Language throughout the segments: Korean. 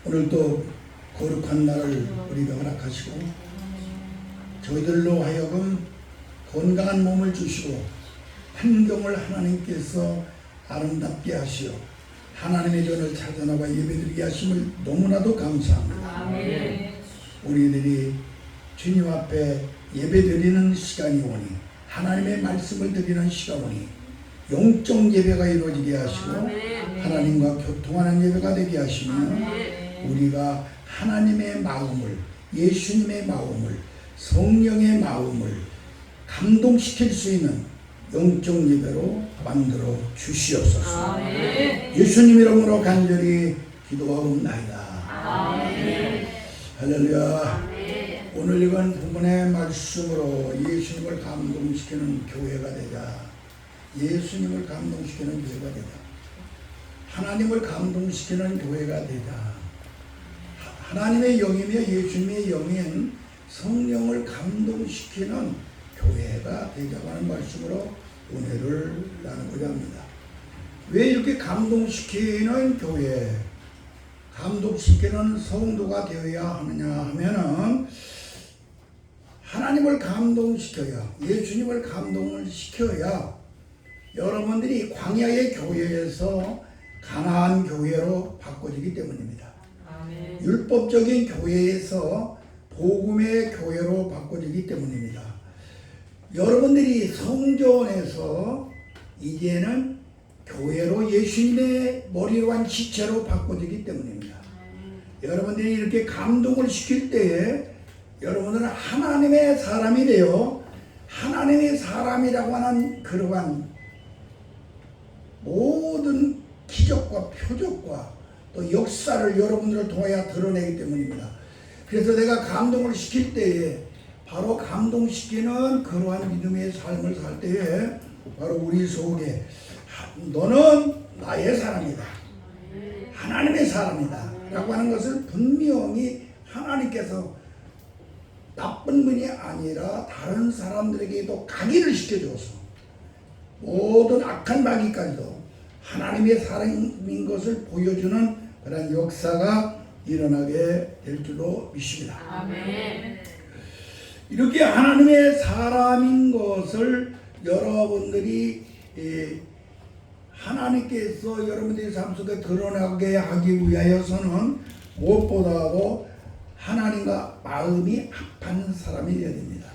오늘도 거룩한 날을 우리가 허락하시고 저희들로 하여금 건강한 몸을 주시고 환경을 하나님께서 아름답게 하시어 하나님의 전을 찾아나와 예배드리게 하심을 너무나도 감사합니다. 아멘. 우리들이 주님 앞에 예배드리는 시간이 오니 하나님의 말씀을 드리는 시간 오니 영적 예배가 이루어지게 하시고 하나님과 교통하는 예배가 되게 하시면 우리가 하나님의 마음을, 예수님의 마음을, 성령의 마음을 감동시킬 수 있는 영적 예배로 만들어 주시옵소서. 아멘. 예수님 이름으로 간절히 기도하옵나이다. 아멘. 할렐루야. 아멘. 오늘 이건 본문의 말씀으로 예수님을 감동시키는 교회가 되자. 예수님을 감동시키는 교회가 되자. 하나님을 감동시키는 교회가 되자. 하나님의 영이며 예수님의 영인 성령을 감동시키는 교회가 되자고 하는 말씀으로 은혜를 나누고자 합니다. 왜 이렇게 감동시키는 교회, 감동시키는 성도가 되어야 하느냐 하면은 하나님을 감동시켜야, 예수님을 감동을 시켜야 여러분들이 광야의 교회에서 가나안 교회로 바꿔지기 때문입니다. 아멘. 율법적인 교회에서 복음의 교회로 바꿔지기 때문입니다. 여러분들이 성전에서 이제는 교회로 예수님의 머리로 한 지체로 바꿔지기 때문입니다. 여러분들이 이렇게 감동을 시킬 때에 여러분들은 하나님의 사람이 되어 하나님의 사람이라고 하는 그러한 모든 기적과 표적과 또 역사를 여러분들을 통하여 드러내기 때문입니다. 그래서 내가 감동을 시킬 때에 바로 감동시키는 그러한 믿음의 삶을 살 때에 바로 우리 속에 너는 나의 사람이다, 하나님의 사람이다 라고 하는 것을 분명히 하나님께서 나쁜 분이 아니라 다른 사람들에게도 각인을 시켜줘서 모든 악한 마귀까지도 하나님의 사람인 것을 보여주는 그런 역사가 일어나게 될 줄로 믿습니다. 아멘. 이렇게 하나님의 사람인 것을 여러분들이 하나님께서 여러분들의 삶 속에 드러나게 하기 위하여서는 무엇보다도 하나님과 마음이 합한 사람이 되어야 됩니다.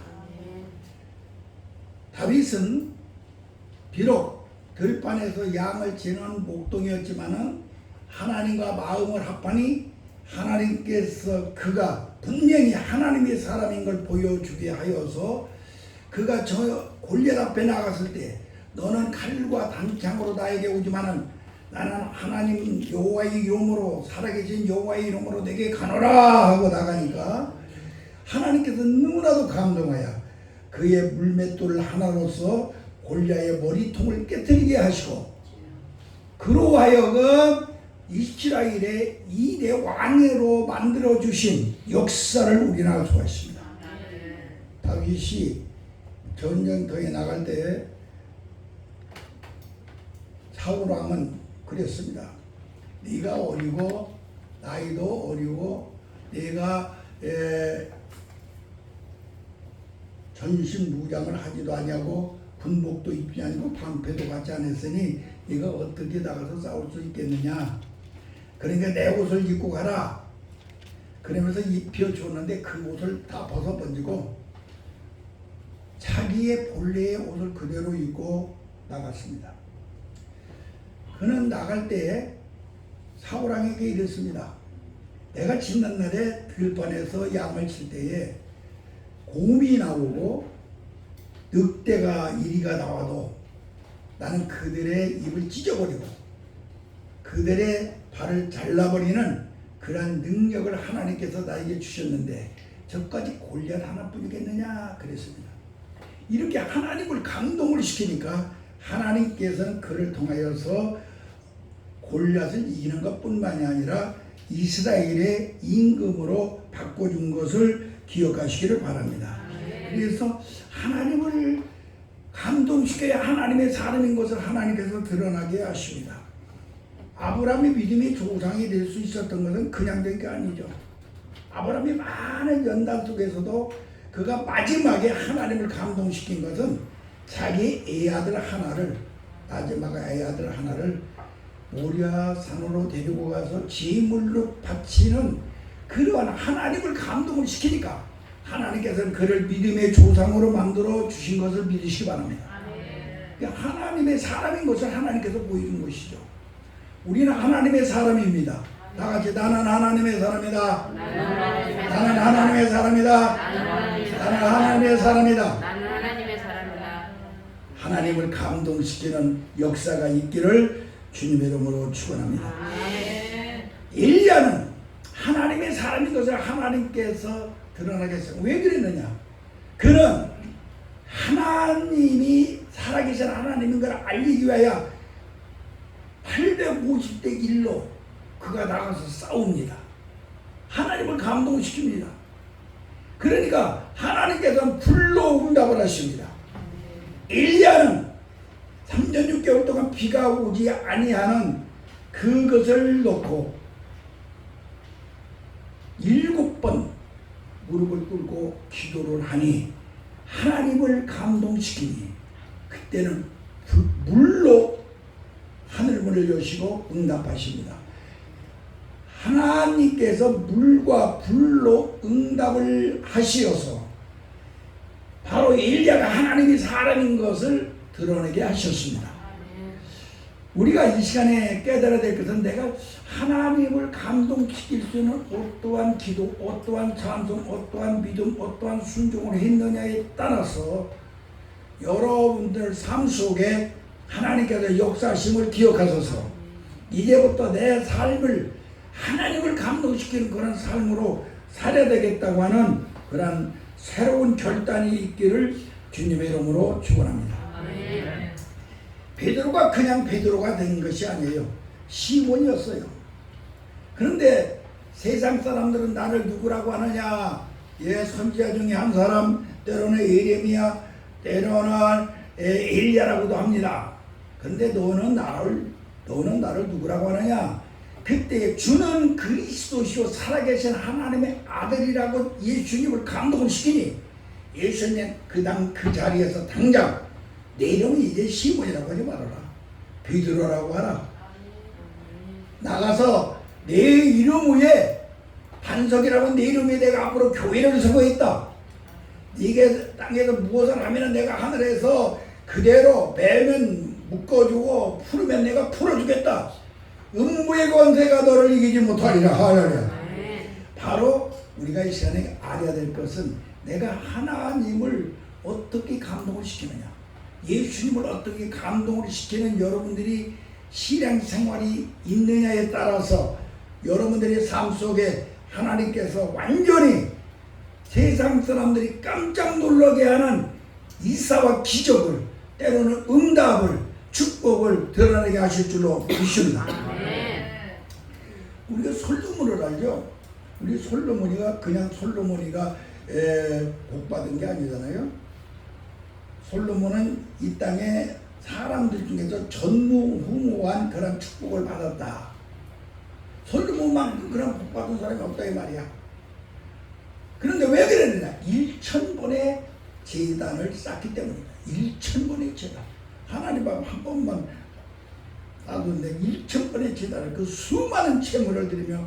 다윗은 비록 들판에서 양을 치는 목동이었지만은 하나님과 마음을 합하니 하나님께서 그가 분명히 하나님의 사람인 걸 보여주게 하여서 그가 저 골리앗 앞에 나갔을 때 너는 칼과 단창으로 나에게 오지만은 나는 하나님 여호와의 이름으로 살아계신 여호와의 이름으로 내게 가노라 하고 나가니까 하나님께서 너무나도 감동하여 그의 물맷돌 하나로서 골리앗의 머리통을 깨뜨리게 하시고 그로 하여금 이스라엘의 2대 왕으로 만들어주신 역사를 우리는 알 수가 있습니다. 다윗이 전쟁터에 나갈 때 사울왕은 그랬습니다. 네가 어리고 나이도 어리고 내가 전신무장을 하지도 아니하고 군복도 입지 아니고 방패도 갖지 않았으니 네가 어떻게 나가서 싸울 수 있겠느냐. 그러니까 내 옷을 입고 가라. 그러면서 입혀줬는데 그 옷을 다 벗어던지고 자기의 본래의 옷을 그대로 입고 나갔습니다. 그는 나갈 때 사울왕에게 이랬습니다. 내가 지난 날에 들판에서 양을 칠 때에 곰이 나오고 늑대가 이리가 나와도 나는 그들의 입을 찢어버리고 그들의 발을 잘라버리는 그러한 능력을 하나님께서 나에게 주셨는데 저까지 골리앗 하나뿐이겠느냐 그랬습니다. 이렇게 하나님을 감동을 시키니까 하나님께서는 그를 통하여서 골리앗을 이기는 것뿐만이 아니라 이스라엘의 임금으로 바꿔준 것을 기억하시기를 바랍니다. 그래서 하나님을 감동시켜야 하나님의 사람인 것을 하나님께서 드러나게 하십니다. 아브라함의 믿음이 조상이 될 수 있었던 것은 그냥 된 게 아니죠. 아브라함이 많은 연단 속에서도 그가 마지막에 하나님을 감동시킨 것은 자기 애아들 하나를, 마지막 애아들 하나를 모리아 산으로 데리고 가서 제물로 바치는 그러한 하나님을 감동을 시키니까 하나님께서는 그를 믿음의 조상으로 만들어 주신 것을 믿으시기 바랍니다. 그러니까 하나님의 사람인 것을 하나님께서 보여준 것이죠. 우리는 하나님의 사람입니다. 다 같이 나는 하나님의 사람이다. 나는 하나님의 사람이다. 나는 하나님의 사람이다. 나는 하나님의 사람이다. 하나님을 감동시키는 역사가 있기를 주님의 이름으로 축원합니다. 엘리야는 하나님의 사람인 것을 하나님께서 드러나게 했어요. 왜 그랬느냐? 그는 하나님이 살아계신 하나님인 걸 알리기 위하여 850대 1로 그가 나가서 싸웁니다. 하나님을 감동시킵니다. 그러니까 하나님께서는 불로 응답을 하십니다. 엘리야는 3년 6개월 동안 비가 오지 아니하는 그것을 놓고 7번 무릎을 꿇고 기도를 하니 하나님을 감동시키니 그때는 물로 하늘문을 여시고 응답하십니다. 하나님께서 물과 불로 응답을 하시어서 바로 엘리야가 하나님이 사람인 것을 드러내게 하셨습니다. 우리가 이 시간에 깨달아야 될 것은 내가 하나님을 감동시킬 수 있는 어떠한 기도, 어떠한 찬송, 어떠한 믿음, 어떠한 순종을 했느냐에 따라서 여러분들 삶 속에 하나님께서 역사하심을 기억하셔서 이제부터 내 삶을 하나님을 감동시키는 그런 삶으로 살아야 되겠다고 하는 그런 새로운 결단이 있기를 주님의 이름으로 축원합니다. 베드로가 그냥 베드로가 된 것이 아니에요. 시몬이었어요. 그런데 세상 사람들은 나를 누구라고 하느냐? 선지자 중에 한 사람, 때로는 예레미야, 때로는 엘리야라고도 합니다. 그런데 너는 나를 누구라고 하느냐? 그때 주는 그리스도시요 살아계신 하나님의 아들이라고 예수님을 감동을 시키니 예수님 그 자리에서 당장 내 이름이 이제 시몬이라고 하지 말아라. 베드로라고 하라. 나가서 내 이름 위에 반석이라고 내 이름 위에 내가 앞으로 교회를 세우겠다. 네가 땅에서 무엇을 하면 내가 하늘에서 그대로 매면 묶어주고 풀으면 내가 풀어주겠다. 음부의 권세가 너를 이기지 못하리라. 하려냐. 바로 우리가 이 시간에 알아야 될 것은 내가 하나님을 어떻게 감동을 시키느냐, 예수님을 어떻게 감동을 시키는 여러분들이 신앙생활이 있느냐에 따라서 여러분들의 삶 속에 하나님께서 완전히 세상 사람들이 깜짝 놀라게 하는 이사와 기적을, 때로는 응답을, 축복을 드러나게 하실 줄로 믿습니다. 우리가 솔로몬을 알죠? 우리 솔로몬이가 그냥 솔로몬이가 복받은 게 아니잖아요. 솔로몬은 이 땅에 사람들 중에서 전무후무한 그런 축복을 받았다. 솔로몬만큼 그런 복받은 사람이 없다 이 말이야. 그런데 왜 그랬느냐? 1000번의 제단을 쌓기 때문이다. 1000번의 제단. 하나님 앞 한 번만 놔두는데 1000번의 제단을, 그 수많은 채물을 드리며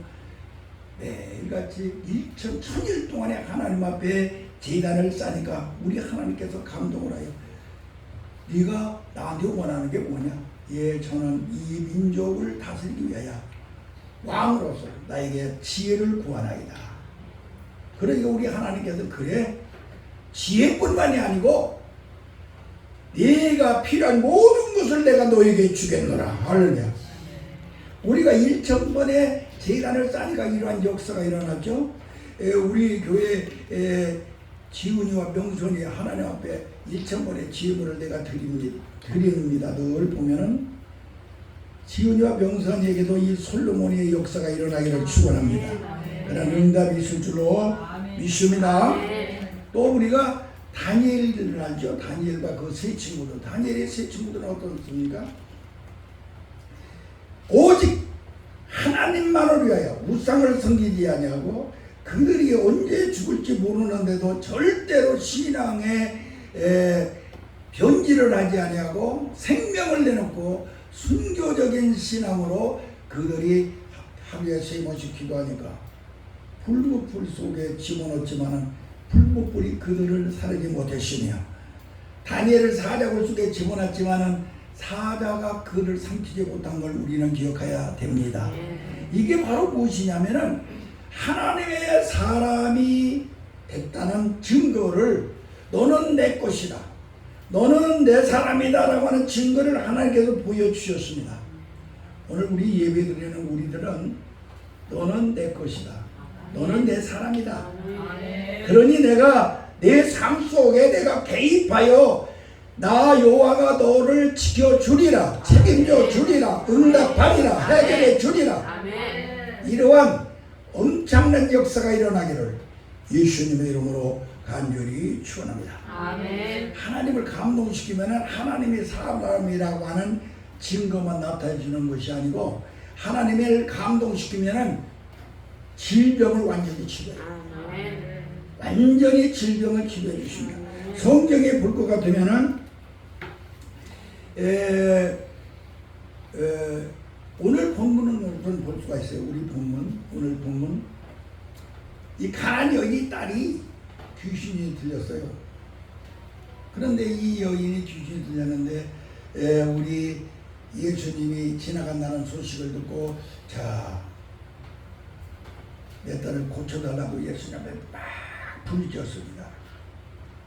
매일같이 1000일 동안에 하나님 앞에 제단을 쌓으니까 우리 하나님께서 감동을 하여 네가 나한테 원하는 게 뭐냐? 저는 이 민족을 다스리기 위하여 왕으로서 나에게 지혜를 구하나이다. 그러니까 우리 하나님께서 그래, 지혜뿐만이 아니고 네가 필요한 모든 것을 내가 너에게 주겠노라. 할렐루야. 우리가 1000번의 제단을 쌓으니까 이러한 역사가 일어났죠. 우리 교회 지훈이와 명선이 하나님 앞에 1000번의 지혜물을 내가 드립니다. 늘 보면은 지훈이와 명선이에게도 이 솔로몬의 역사가 일어나기를 축원합니다. 그런 응답이 있을 줄로 믿습니다. 또 우리가 다니엘을 알죠. 다니엘과 그 세 친구들. 다니엘의 세 친구들은 어떻습니까? 오직 하나님만을 위하여 우상을 섬기지 아니하고 그들이 언제 죽을지 모르는데도 절대로 신앙에 변질을 하지 아니하고 생명을 내놓고 순교적인 신앙으로 그들이 하루에 3번씩 기도하니까 불못불 속에 집어넣었지만은 불못불이 그들을 사르지 못했으며 다니엘을 사자굴 속에 집어넣었지만은 사자가 그를 삼키지 못한 걸 우리는 기억해야 됩니다. 이게 바로 무엇이냐면은 하나님의 사람이 됐다는 증거를 너는 내 것이다, 너는 내 사람이다 라고 하는 증거를 하나님께서 보여주셨습니다. 오늘 우리 예배드리는 우리들은 너는 내 것이다, 너는 내 사람이다. 그러니 내가 내 삶 속에 내가 개입하여 나 여호와가 너를 지켜주리라, 책임져 주리라, 응답하리라, 해결해 주리라. 이러한 엄청난 역사가 일어나기를 예수님의 이름으로 간절히 축원합니다. 하나님을 감동시키면 하나님이 사람이라고 하는 증거만 나타내주는 것이 아니고 하나님을 감동시키면 질병을 완전히 치료해요. 완전히 질병을 치료해 주십니다. 성경에 볼 것 같으면은 오늘 본문은 우선 볼 수가 있어요. 우리 본문, 오늘 본문. 이 가난 여인이 딸이 귀신이 들렸어요. 그런데 이 여인이 귀신이 들렸는데 우리 예수님이 지나간다는 소식을 듣고 자, 내 딸을 고쳐달라고 예수님 앞에 막 부르짖었습니다.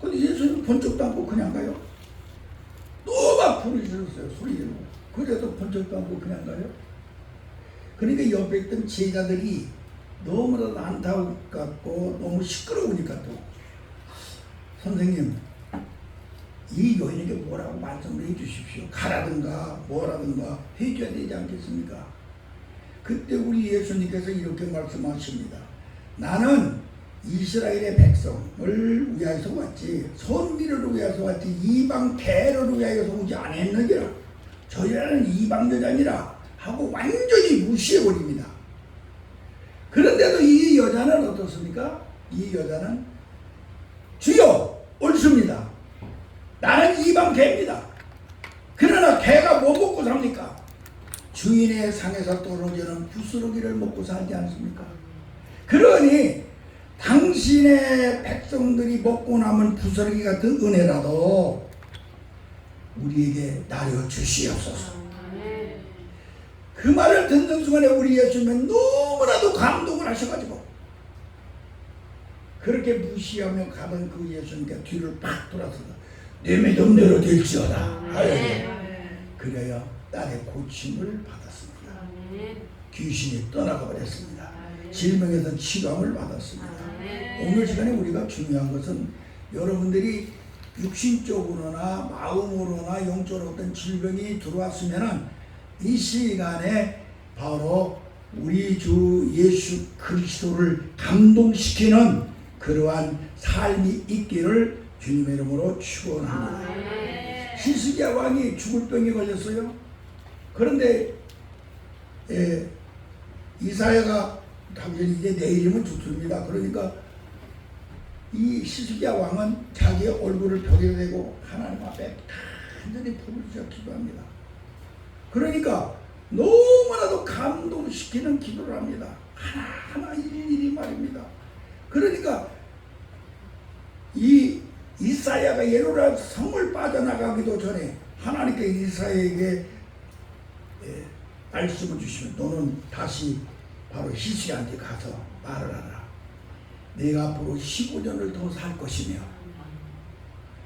근데 예수님 번쩍도 않고 그냥 가요. 또 막 부르짖었어요. 소리 지르고. 그래도 번쩍도 않고 그냥 가요. 그러니까 옆에 있던 제자들이 너무나도 안타깝고 너무 시끄러우니까 또 선생님 이 여인에게 뭐라고 말씀을 해주십시오. 가라든가 뭐라든가 해줘야 되지 않겠습니까? 그때 우리 예수님께서 이렇게 말씀하십니다. 나는 이스라엘의 백성을 위하여서 왔지 선민을 위하여서 왔지 이방 대를 위하여서 오지 않았느니라. 저희라는 이방 여자니라 하고 완전히 무시해버립니다. 그런데도 이 여자는 어떻습니까? 이 여자는 주여 옳습니다. 나는 이방 개입니다. 그러나 개가 뭐 먹고 삽니까? 주인의 상에서 떨어지는 부스러기를 먹고 살지 않습니까? 그러니 당신의 백성들이 먹고 남은 부스러기 같은 은혜라도 우리에게 나려 주시옵소서. 그 말을 듣는 순간에 우리 예수님은 너무나도 감동을 하셔가지고 그렇게 무시하며 가던 그 예수님께 뒤를 팍 돌아서서 내 믿음대로 될지어다. 그래야 딸의 고침을 받았습니다. 귀신이 떠나가 버렸습니다. 질병에서 치료함을 받았습니다. 오늘 시간에 우리가 중요한 것은 여러분들이 육신적으로나 마음으로나 영적으로 어떤 질병이 들어왔으면 이 시간에 바로 우리 주 예수 그리스도를 감동시키는 그러한 삶이 있기를 주님의 이름으로 축원합니다. 히스기야 왕이 죽을 병에 걸렸어요. 그런데 이사야가 당연히 이제 내일이면 죽습니다. 그러니까 이 히스기야 왕은 자기의 얼굴을 벽에 대고 하나님 앞에 간절히 부르짖어 기도합니다. 그러니까 너무나도 감동시키는 기도를 합니다. 하나하나 일일이 말입니다. 그러니까 이 이사야가 예루살렘 성을 빠져나가기도 전에 하나님께 이사야에게 말씀을 주시면 너는 다시 바로 히스기야한테 가서 말을 하라. 내가 앞으로 15년을 더 살 것이며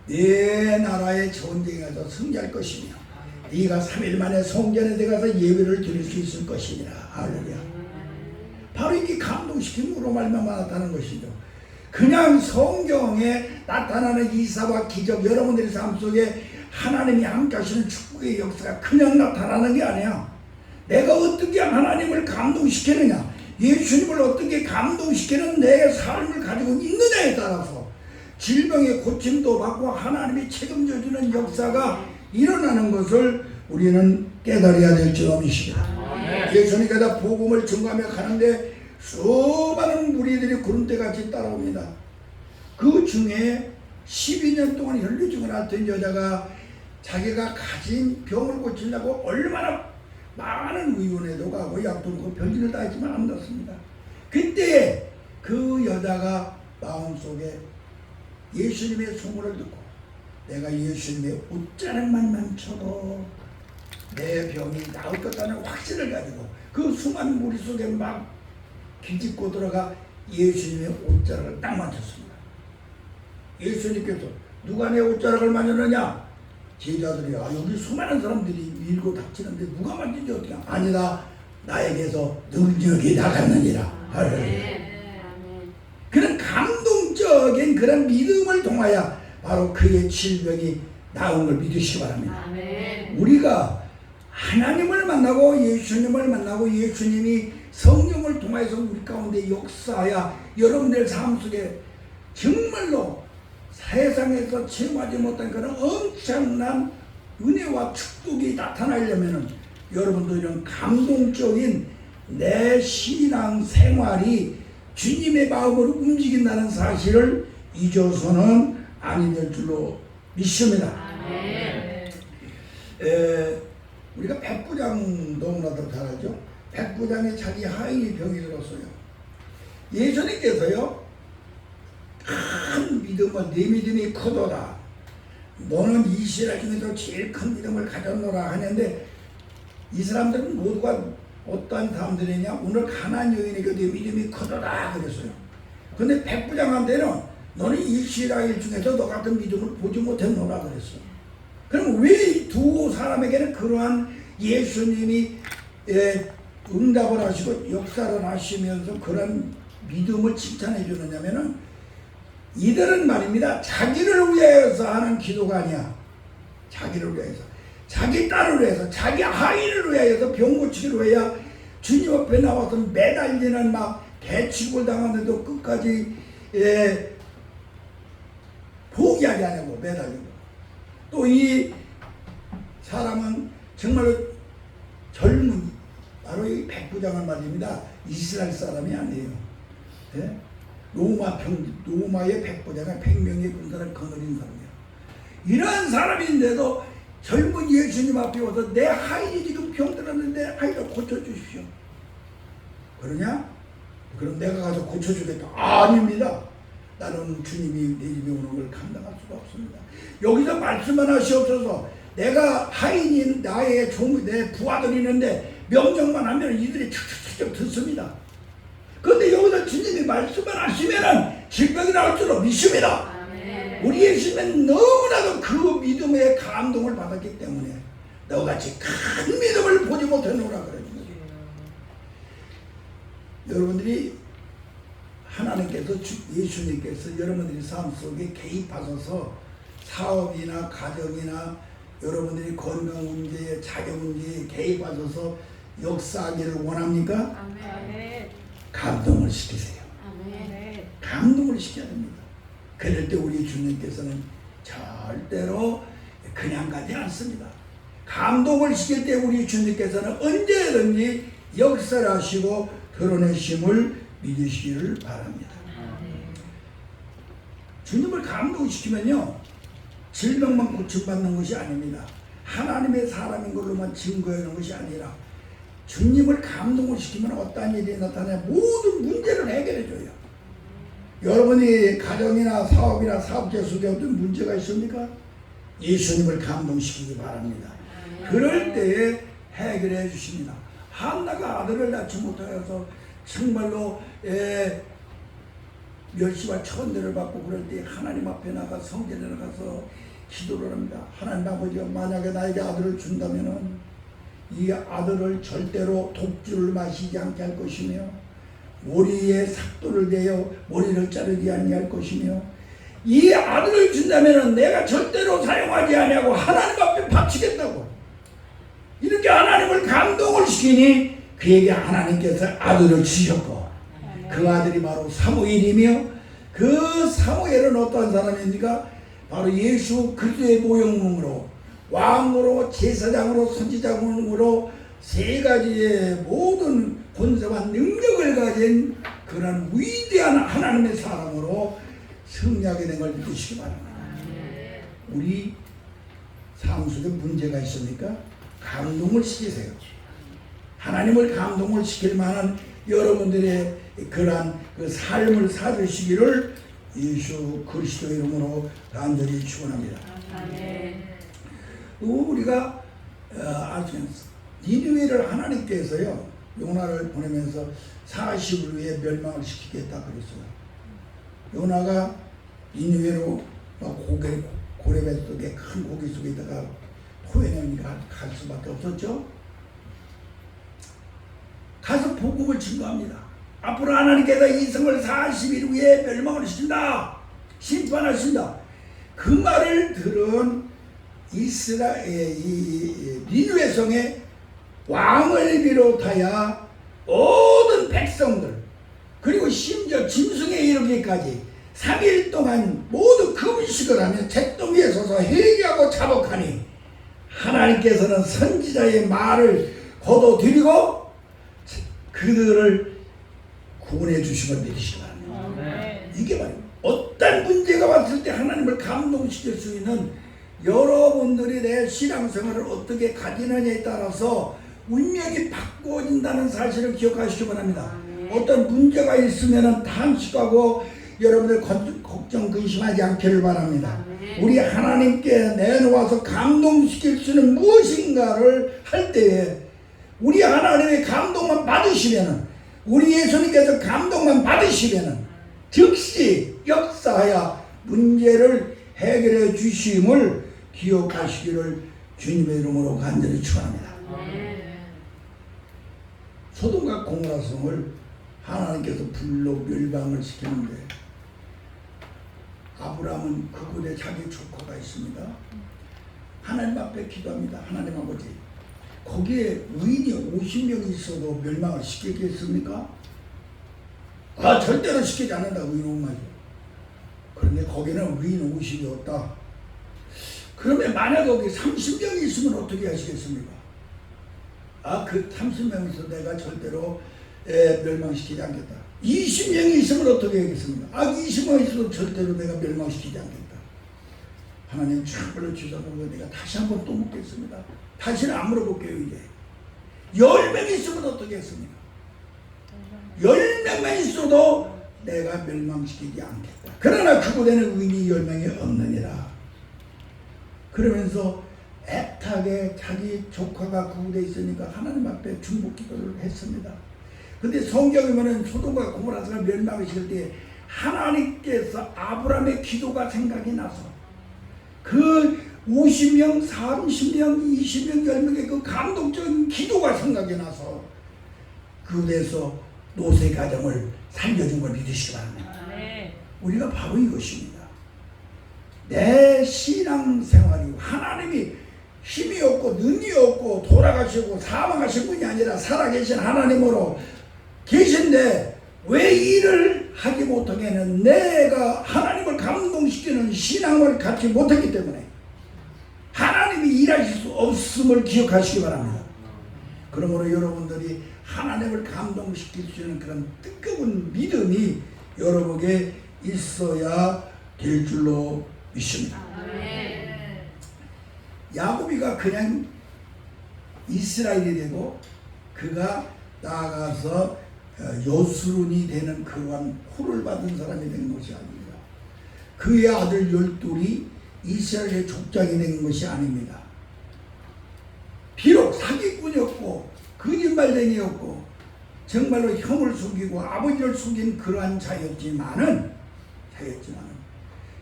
내 나라의 전쟁에서 승리할 것이며 네가 3일 만에 성전에 들어가서 예배를 드릴 수 있을 것이니라. 할렐루야. 바로 이게 감동시킴으로 말미암아 나타나는 것이죠. 그냥 성경에 나타나는 이사와 기적, 여러분들의 삶 속에 하나님이 함께 하시는 축복의 역사가 그냥 나타나는 게 아니야. 내가 어떻게 하나님을 감동시키느냐, 예수님을 어떻게 감동시키는 내 삶을 가지고 있느냐에 따라서 질병의 고침도 받고 하나님이 책임져 주는 역사가 일어나는 것을 우리는 깨달아야 될 점이십니다. 예수님께서 복음을 증거하며 가는데 수많은 무리들이 구름대같이 따라옵니다. 그 중에 12년 동안 혈류증을 앓던 여자가 자기가 가진 병을 고치려고 얼마나 많은 의원에도 가고 약도 먹고 별짓을 다 했지만 안 낫습니다. 그때 그 여자가 마음속에 예수님의 소문을 듣고 내가 예수님의 옷자락만 만져도 내 병이 나을 것이라는 확신을 가지고 그 수많은 무리 속에 막 기집고 들어가 예수님의 옷자락을 딱 만졌습니다. 예수님께서 누가 내 옷자락을 만졌느냐? 제자들이 여기 수많은 사람들이 밀고 닥치는데 누가 만지지 어떻게 아니다 나에게서 능력이 나갔느니라. 할렐루야. 그런 감동적인 그런 믿음을 통하여 바로 그의 질병이 나은 걸 믿으시기 바랍니다. 아멘. 우리가 하나님을 만나고 예수님을 만나고 예수님이 성령을 통해서 우리 가운데 역사하여 여러분들 삶 속에 정말로 세상에서 체험하지 못한 그런 엄청난 은혜와 축복이 나타나려면 여러분도 이런 감동적인 내 신앙 생활이 주님의 마음으로 움직인다는 사실을 잊어서는 아니 될 줄로 믿습니다. 아멘. 우리가 백부장 너무나도 잘 알죠? 백부장이 자기 하인이 병이 들었어요. 예수님께서요 큰 믿음을 네 믿음이 크도다. 너는 이스라엘 중에서 제일 큰 믿음을 가졌노라 하는데 이 사람들은 모두가 어떠한 사람들이냐? 오늘 가나안 여인에게 네 믿음이 크도다 그랬어요. 근데 백부장한테는 너는 이스라엘 중에서 너 같은 믿음을 보지 못했노라 그랬어. 그럼 왜 두 사람에게는 그러한 예수님이 응답을 하시고 역사를 하시면서 그런 믿음을 칭찬해 주느냐면은 이들은 말입니다. 자기를 위해서 하는 기도가 아니야. 자기를 위해서. 자기 딸을 위해서, 자기 아이를 위해서 병 고치기를 위해 주님 앞에 나와서 매달리는 막 개취급을 당하는데도 끝까지 포기하지 않고 매달리고 또 이 사람은 정말로 젊은 바로 이 백부장을 말입니다. 이스라엘 사람이 아니에요. 예? 로마의 백부장은 100명의 군사를 거느린 사람이에요. 이러한 사람인데도 젊은 예수님 앞에 와서 내 하인이 지금 병들었는데 하인을 고쳐주십시오. 그러냐? 그럼 내가 가서 고쳐주겠다. 아닙니다. 나는 주님이 내 집에 오는 걸 감당할 수가 없습니다. 여기서 말씀만 하시옵소서. 내가 하인이 나의 내 부하들이 있는데 명령만 하면 이들이 척척척 듣습니다. 그런데 여기서 주님이 말씀만 하시면은 질병이 나올 줄로 믿습니다. 아멘. 우리 예수님은 너무나도 그 믿음의 감동을 받았기 때문에 너같이 큰 믿음을 보지 못했노라 그랬습니다. 여러분들이 하나님께서 예수님께서 여러분들이 삶 속에 개입하셔서 사업이나 가정이나 여러분들이 건강 문제에 자녀 문제에 개입하셔서 역사하기를 원합니까? 아멘. 감동을 시키세요. 아멘. 감동을 시켜야 됩니다. 그럴 때 우리 주님께서는 절대로 그냥 가지 않습니다. 감동을 시킬 때 우리 주님께서는 언제든지 역사를 하시고 드러내심을 믿으시기를 바랍니다. 주님을 감동시키면요 질병만 고침받는 것이 아닙니다. 하나님의 사람인 걸로만 증거하는 것이 아니라 주님을 감동을 시키면 어떠한 일이 나타나냐 모든 문제를 해결해줘요. 여러분이 가정이나 사업이나 사업체 속에 어떤 문제가 있습니까? 예수님을 감동시키기 바랍니다. 그럴 때에 해결해 주십니다. 한나가 아들을 낳지 못하여서 정말로 멸시와 천대를 받고 그럴 때 하나님 앞에 나가 성전에 나가서 기도를 합니다. 하나님 아버지가 만약에 나에게 아들을 준다면은 이 아들을 절대로 독주를 마시지 않게 할 것이며 머리에 삭도를 대어 머리를 자르지 아니할 것이며 이 아들을 준다면은 내가 절대로 사용하지 아니하고 하나님 앞에 바치겠다고 이렇게 하나님을 감동을 시키니 그에게 하나님께서 아들을 주셨고 그 아들이 바로 사무엘이며 그 사무엘은 어떠한 사람입니까? 바로 예수 그리스도의 모형으로 왕으로 제사장으로 선지자으로 세 가지의 모든 권세와 능력을 가진 그런 위대한 하나님의 사람으로 승리하게 된 걸 믿으시기 바랍니다. 우리 삶 속에 문제가 있습니까? 감동을 시키세요. 하나님을 감동을 시킬 만한 여러분들의 그러한 그 삶을 살으시기를 예수 그리스도 이름으로 간절히 축원합니다. 우리가 아시는 니느웨를 하나님께서요 요나를 보내면서 40일 후에 멸망을 시키겠다 그랬어요. 요나가 니느웨로 고래배 속에 큰 고기 속에다가 토해내니까 갈 수밖에 없었죠. 가서 복음을 증거합니다. 앞으로 하나님께서 이 성을 40일 후에 멸망을 시킨다. 심판하신다. 그 말을 들은 니느웨 성의 왕을 비롯하여 모든 백성들 그리고 심지어 짐승에 이르기까지 3일 동안 모두 금식을 하며 잿더미에 서서 회개하고 자복하니 하나님께서는 선지자의 말을 거둬들이고 그들을 구원해 주심을 믿으시기 바랍니다. 이게 바로 어떤 문제가 왔을 때 하나님을 감동시킬 수 있는 여러분들이 내 신앙생활을 어떻게 가지느냐에 따라서 운명이 바꿔진다는 사실을 기억하시기 바랍니다. 어떤 문제가 있으면 탄식하고 여러분들 걱정 근심하지 않기를 바랍니다. 우리 하나님께 내놓아서 감동시킬 수 있는 무엇인가를 할 때에 우리 하나님의 감동만 받으시면은 우리 예수님께서 감동만 받으시면은 즉시 역사하여 문제를 해결해 주심을 기억하시기를 주님의 이름으로 간절히 축원합니다. 소돔과 고모라 성을 하나님께서 불로 멸망을 시키는데 아브라함은 그곳에 자기 조카가 있습니다. 하나님 앞에 기도합니다. 하나님 아버지 거기에 의인이 50명이 있어도 멸망을 시키겠습니까? 절대로 시키지 않는다. 의로운 말이죠. 그런데 거기는 의인 50이 없다. 그러면 만약 거기 30명이 있으면 어떻게 하시겠습니까? 그 30명이 있어도 내가 절대로 멸망시키지 않겠다. 20명이 있으면 어떻게 하겠습니까? 20명이 있어도 절대로 내가 멸망시키지 않겠다. 하나님 참으로 주셔서 내가 다시 한번 또 묻겠습니다. 다시는 안 물어볼게요. 이제 10명이 있으면 어떻게 했습니까? 10명만 있어도 내가 멸망시키지 않겠다. 그러나 그곳에는 의인이 10명이 없느니라. 그러면서 애타게 자기 조카가 그곳에 있으니까 하나님 앞에 중복 기도를 했습니다. 근데 성경에 보면 소돔과 고모라가 멸망을 시킬 때 하나님께서 아브라함의 기도가 생각이 나서 그 50명, 30명, 20명, 10명의 그 감동적인 기도가 생각이 나서 그곳에서 노세 가정을 살려준 걸 믿으시기 바랍니다. 우리가 바로 이것입니다. 내 신앙생활이 하나님이 힘이 없고 능이 없고 돌아가시고 사망하신 분이 아니라 살아계신 하나님으로 계신데 왜 일을 하지 못하게는 내가 하나님을 감동시키는 신앙을 갖지 못했기 때문에 하나님이 일하실 수 없음을 기억하시기 바랍니다. 그러므로 여러분들이 하나님을 감동시킬 수 있는 그런 뜨거운 믿음이 여러분에게 있어야 될 줄로 믿습니다. 야곱이가 그냥 이스라엘이 되고 그가 나아가서 여수론이 되는 그러한 호를 받은 사람이 된 것이 아닙니다. 그의 아들 12이 이스라엘의 족장이 된 것이 아닙니다. 비록 사기꾼이었고 거짓말쟁이였고 정말로 형을 속이고 아버지를 속인 그러한 자였지만은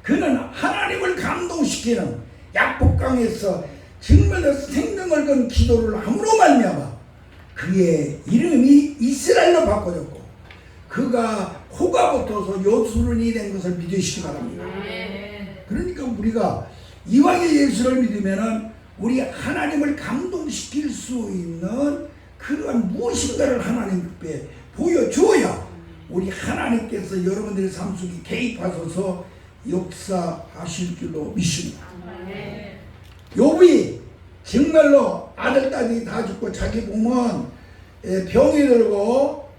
그는 하나님을 감동시키는 약복강에서 정말로 생명을 건 기도를 함으로 말미암아 그의 이름이 이스라엘로 바꿔졌고 그가 호가 붙어서 여수론이 된 것을 믿으시기 바랍니다. 그러니까 우리가 이왕의 예수를 믿으면은 우리 하나님을 감동시킬 수 있는 그러한 무엇인가를 하나님께 보여줘야 우리 하나님께서 여러분들의 삶 속에 개입하셔서 역사하실 줄로 믿습니다. 욥이 정말로 아들 딸이 다 죽고 자기 보면 병이 들고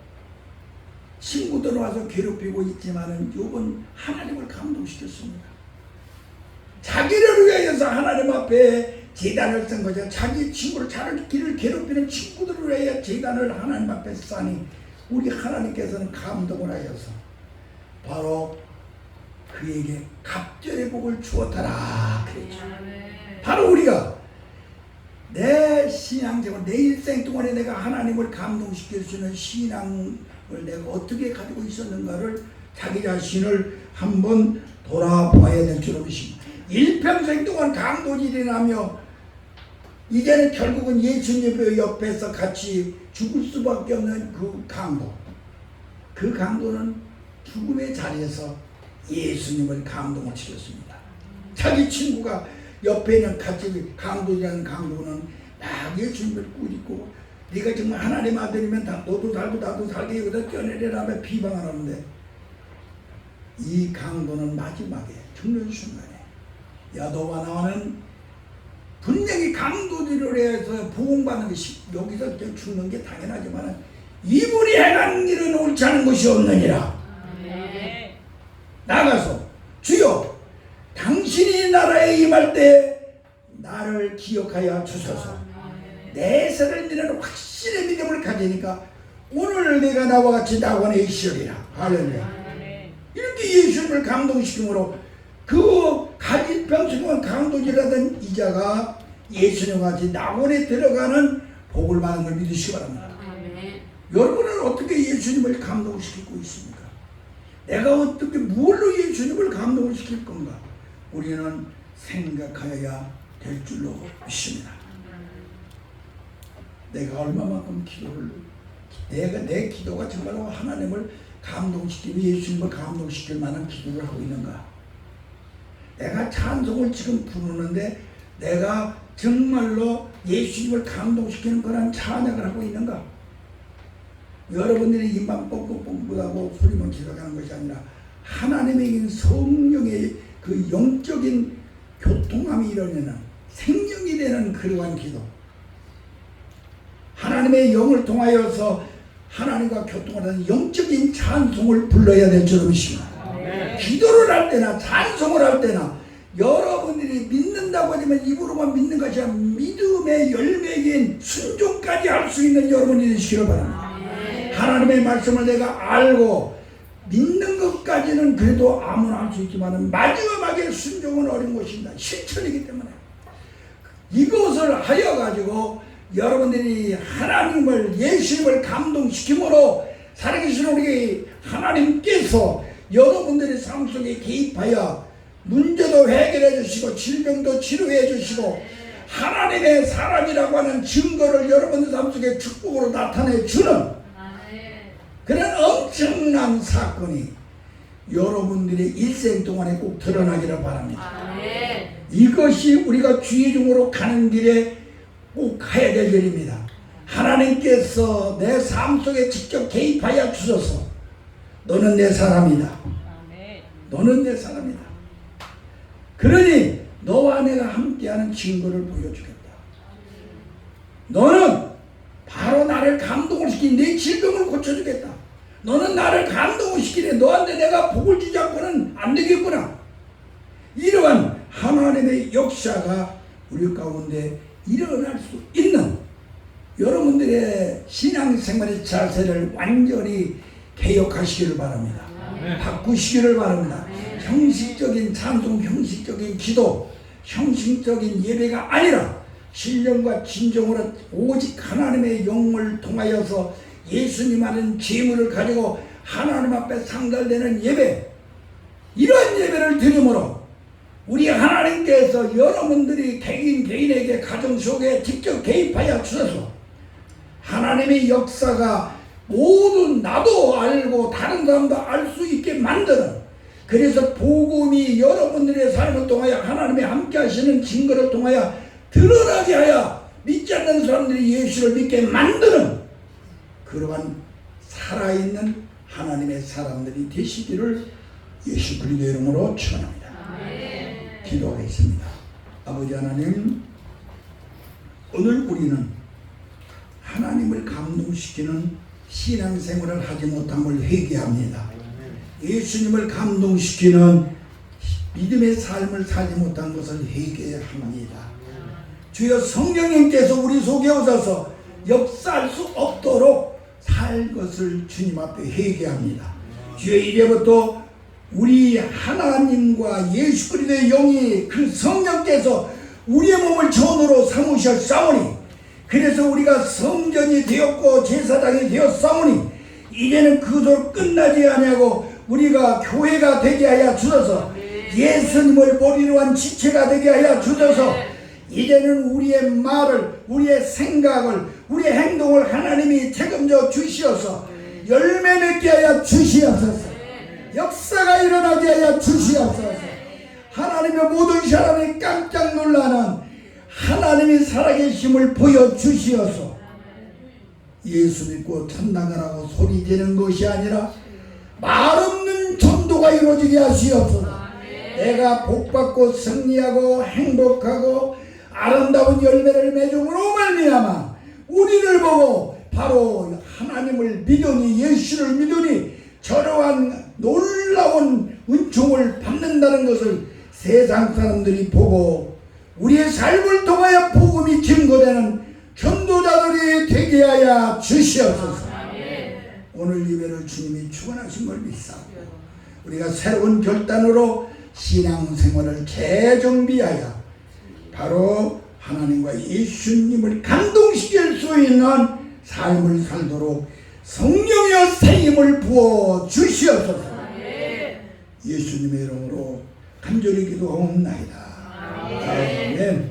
친구들 와서 괴롭히고 있지만은 이번 하나님을 감동시켰습니다. 자기를 위해서 하나님 앞에 제단을 쓴 거죠. 자기 친구를 자기를 괴롭히는 친구들을 위해 제단을 하나님 앞에 쌓니 우리 하나님께서는 감동을 하여서 바로 그에게 갑절의 복을 주었더라 그랬죠. 바로 우리가 내 신앙생활, 내 일생 동안에 내가 하나님을 감동시킬 수 있는 신앙을 내가 어떻게 가지고 있었는가를 자기 자신을 한번 돌아봐야 될 줄 믿습니다. 일평생 동안 강도질이라며 이제는 결국은 예수님 옆에서 같이 죽을 수밖에 없는 그 강도. 그 강도는 죽음의 자리에서 예수님을 감동을 시켰습니다. 자기 친구가 옆에 있는 같이 강도라는 강도는 막 예수님을 꾸짖고 네가 정말 하나님 아들이면 너도 살고 나도 살게 여기다 껴내려라며 비방을 하는데 이 강도는 마지막에 죽는 순간에 야 너와 나와는 분명히 강도들을 해서 보응받는 것이 여기서 죽는 게 당연하지만 이분이 행한 일은 옳지 않은 것이 없느니라. 나가서 주여 당신이 나라에 임할 때 나를 기억하여 주소서. 내 세를 믿는 확실의 믿음을 가지니까 오늘 내가 나와 같이 낙원에 있으리라. 할렐루야. 이렇게 예수님을 감동시킴으로 그 일평생동안 강도질하던 이자가 예수님과 같이 낙원에 들어가는 복을 받는 걸 믿으시기 바랍니다. 여러분은 어떻게 예수님을 감동시키고 있습니까? 내가 어떻게 무엇로 예수님을 감동을 시킬 건가? 우리는 생각하여야 될 줄로 믿습니다. 내가 얼마만큼 내 기도가 정말로 하나님을 감동시키고 예수님을 감동시킬 만한 기도를 하고 있는가? 내가 찬송을 지금 부르는데 내가 정말로 예수님을 감동시키는 그런 찬양을 하고 있는가? 여러분들이 입만 뻥뻥뻥하고 소리만 기도하는 것이 아니라 하나님의 성령의 그 영적인 교통함이 일어나는 생명이 되는 그러한 기도, 하나님의 영을 통하여서 하나님과 교통하는 영적인 찬송을 불러야 될 줄 믿습니다. 기도를 할 때나 찬송을 할 때나 여러분들이 믿는다고 하지만 입으로만 믿는 것이 아니라 믿음의 열매인 순종까지 할 수 있는 여러분이 되시기를 바랍니다. 하나님의 말씀을 내가 알고 믿는 것까지는 그래도 아무나 할 수 있지만 마지막에 순종은 어려운 것입니다. 실천이기 때문에 이것을 하여 가지고 여러분들이 하나님을 예수님을 감동시킴으로 살아계신 우리 하나님께서 여러분들의 삶 속에 개입하여 문제도 해결해 주시고 질병도 치료해 주시고 하나님의 사람이라고 하는 증거를 여러분들 삶 속에 축복으로 나타내 주는 그런 엄청난 사건이 여러분들의 일생 동안에 꼭 드러나기를 바랍니다. 이것이 우리가 주의 중으로 가는 길에 꼭 해야 될 일입니다. 하나님께서 내 삶 속에 직접 개입하여 주셔서 너는 내 사람이다. 너는 내 사람이다. 그러니 너와 내가 함께하는 증거를 보여주겠다. 너는 바로 나를 감동을 시킨 내 질병을 고쳐주겠다. 너는 나를 감동을 시키네. 너한테 내가 복을 주지 않고는 안 되겠구나. 이러한 하나님의 역사가 우리 가운데 일어날 수 있는 여러분들의 신앙생활의 자세를 완전히 개혁하시기를 바랍니다. 바꾸시기를 바랍니다. 형식적인 찬송, 형식적인 기도, 형식적인 예배가 아니라 신령과 진정으로 오직 하나님의 영을 통하여서 예수님 하는 재물을 가지고 하나님 앞에 상달되는 예배, 이런 예배를 드림으로 우리 하나님께서 여러분들이 개인에게 가정 속에 직접 개입하여 주셔서 하나님의 역사가 모든 나도 알고 다른 사람도 알 수 있게 만드는, 그래서 복음이 여러분들의 삶을 통하여 하나님의 함께 하시는 증거를 통하여 드러나게 하여 믿지 않는 사람들이 예수를 믿게 만드는 그러한 살아있는 하나님의 사람들이 되시기를 예수 그리스도의 이름으로 축원합니다. 기도하겠습니다. 아버지 하나님, 오늘 우리는 하나님을 감동시키는 신앙생활을 하지 못함을 회개합니다. 예수님을 감동시키는 믿음의 삶을 살지 못한 것을 회개합니다. 주여 성령님께서 우리 속에 오셔서 역사할 수 없도록 살 것을 주님 앞에 회개합니다. 주여 이제부터 우리 하나님과 예수 그리스도의 영이 그 성령께서 우리의 몸을 전으로 삼으셨사오니 그래서 우리가 성전이 되었고 제사장이 되었사오니 이제는 그것으로 끝나지 아니하고 우리가 교회가 되게 하여 주셔서 예수님을 머리로 한 지체가 되게 하여 주셔서 이제는 우리의 말을 우리의 생각을 우리의 행동을 하나님이 책임져 주시어서 열매 맺게 하여 주시옵소서. 역사가 일어나게 하여 주시옵소서. 하나님의 모든 사람이 깜짝 놀라는 하나님이 살아계심을 보여주시어서 예수 믿고 천당 가라고 소리 지르는 것이 아니라 말 없는 전도가 이루어지게 하시옵소서. 내가 복받고 승리하고 행복하고 아름다운 열매를 맺음으로 말미암아 우리를 보고 바로 하나님을 믿으니 예수를 믿으니 저러한 놀라운 은총을 받는다는 것을 세상 사람들이 보고 우리의 삶을 통하여 복음이 증거되는 전도자들이 되게 하여 주시옵소서. 오늘 예배를 주님이 축원하신 걸 믿사오고 우리가 새로운 결단으로 신앙생활을 재정비하여 바로 하나님과 예수님을 감동시킬 수 있는 삶을 살도록 성령의 새 힘을 부어 주시옵소서. 예수님의 이름으로 간절히 기도하옵나이다. 아멘.